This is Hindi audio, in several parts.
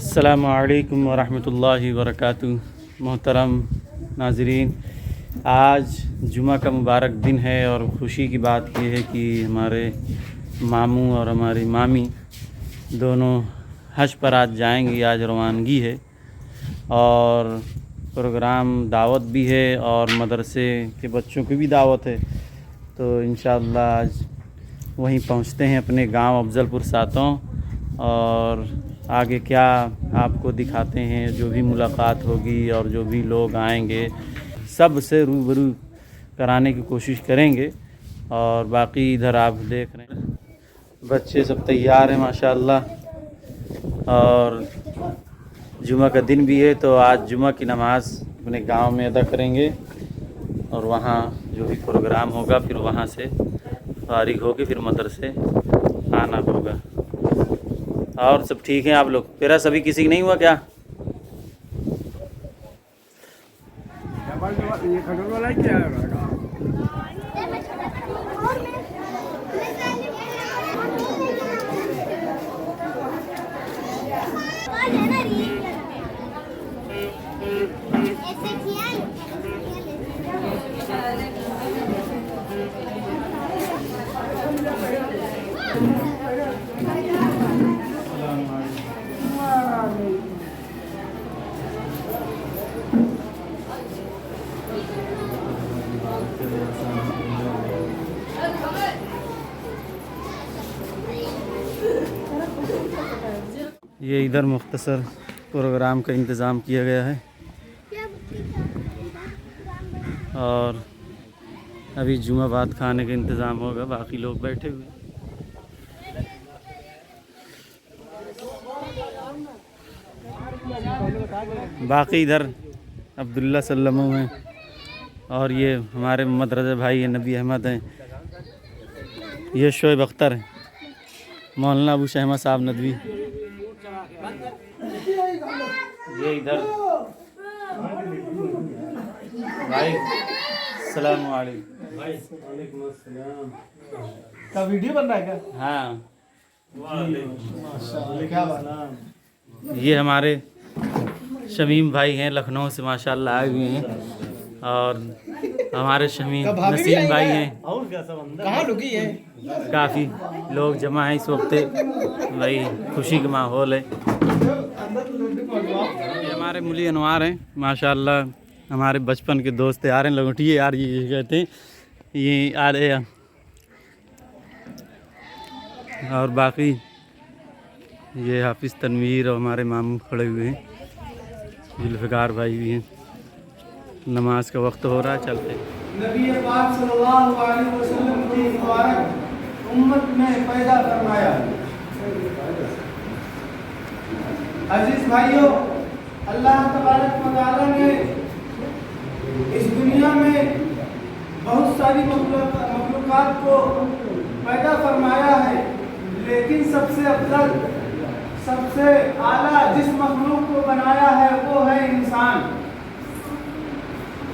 अस्सलामु अलैकुम वरहमतुल्लाहि वबरकातुहू। मोहतरम नाज़रीन, आज जुमा का मुबारक दिन है और ख़ुशी की बात यह है कि हमारे मामू और हमारी मामी दोनों हज पर आज जाएंगी। आज रवानगी है और प्रोग्राम दावत भी है और मदरसे के बच्चों की भी दावत है। तो इंशाअल्लाह आज वहीं पहुंचते हैं अपने गांव अफजलपुर सातों, और आगे क्या आपको दिखाते हैं। जो भी मुलाकात होगी और जो भी लोग आएंगे सब से रूबरू कराने की कोशिश करेंगे। और बाकी इधर आप देख रहे हैं बच्चे सब तैयार हैं माशाअल्लाह। और जुमा का दिन भी है तो आज जुमा की नमाज़ अपने गांव में अदा करेंगे और वहाँ जो भी प्रोग्राम होगा फिर वहाँ से फारिग होके फिर मदरसे आना होगा। और सब ठीक है आप लोग? तेरा सभी किसी की नहीं हुआ क्या? ये इधर मुख्तसर प्रोग्राम का इंतज़ाम किया गया है और अभी जुमा बाद खाने का इंतज़ाम होगा। बाकी लोग बैठे हुए हैं। बाकी इधर अब्दुल्ला सल्लमों हैं और ये हमारे मदरसे भाई हैं, नबी अहमद हैं, ये शोएब अख्तर हैं, मौलाना अबू शहमा साहब नदवी। ये इधर भाई सलाम वालेकुम। वालेकुम अस्सलाम। का वीडियो बन रहा है क्या? हाँ माशाअल्लाह, क्या बात। ये हमारे शमीम भाई हैं, लखनऊ से माशाअल्लाह आए हुए हैं। और हमारे शमीम नसीम भाई हैं। और क्या सब कहाँ रुकी है? काफ़ी लोग जमा हैं इस वक्त, भाई खुशी का माहौल है। ये हमारे मुली अनवार हैं माशाअल्लाह, हमारे बचपन के दोस्त आ रहे हैं। लगोटिए यार ये कहते हैं, ये आ रहे हैं। और बाकी ये हाफिज़ तनवीर और हमारे मामू खड़े हुए हैं, जुल्फ़िकार भाई भी हैं। नमाज का वक्त हो रहा है, चलते नबी पाक सल्लल्लाहु अलैहि वसल्लम की मुबारक उम्मत में पैदा फरमाया। अजीज भाइयों, अल्लाह तबारक व तआला ने इस दुनिया में बहुत सारी मखलूक़ात को पैदा फरमाया है, लेकिन सबसे अफजल सबसे आला जिस मखलूक को बनाया है वो है इंसान।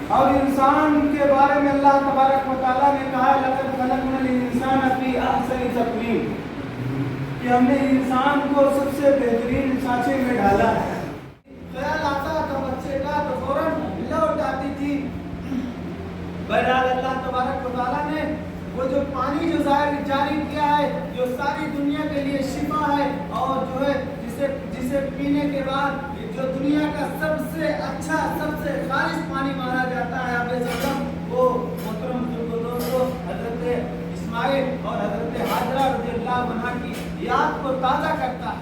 और इंसान के बारे में अल्लाह तबारक व तआला ने कहा, लक़द ख़लक़नल इंसान फ़ी अहसनि तक़वीम, कि हमने इंसान को सबसे बेहतरीन सांचे में ढाला है। ख्याल आता था बच्चे का तो फौरन लौट आती थी। बहरहाल अल्लाह तबारक व तआला ने वो जो पानी जो जारी किया है, जो सारी दुनिया के लिए शिफा है और जो है जिसे पीने के बाद जो दुनिया का सबसे अच्छा सबसे खालिश पानी माना जाता है वो मोहतरम दोस्तों हजरत इस्माइल और हजरत हाजरा रज़ियल्लाहु अन्हा की याद को ताज़ा करता है।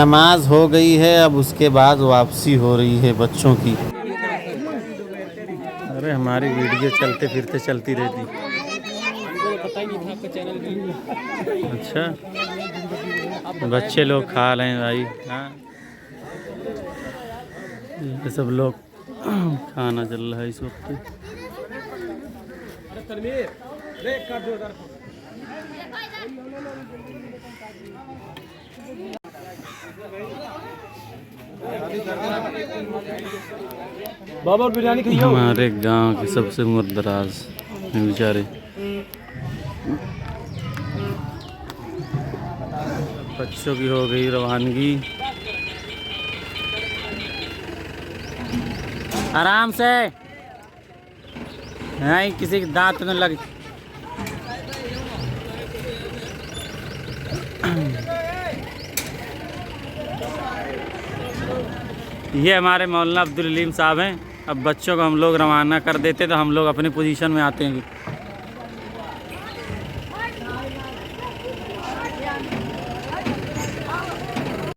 नमाज हो गई है, अब उसके बाद वापसी हो रही है बच्चों की। अरे हमारी वीडियो चलते फिरते चलती रहती। पता ही नहीं था आपका चैनल भी। अच्छा बच्चे लोग खा रहे हैं भाई। हाँ ये सब लोग खाना चल रहा है इस वक्त। बाबा बिरयानी खाइए। हमारे गांव के सबसे मुर्दराज हैं बेचारे। बच्चों की हो गई रवानगी। आराम से, नहीं किसी के दांत में लग। ये हमारे मौलाना अब्दुल अलीम साहब हैं। अब बच्चों को हम लोग रवाना कर देते तो हम लोग अपनी पोजीशन में आते हैं।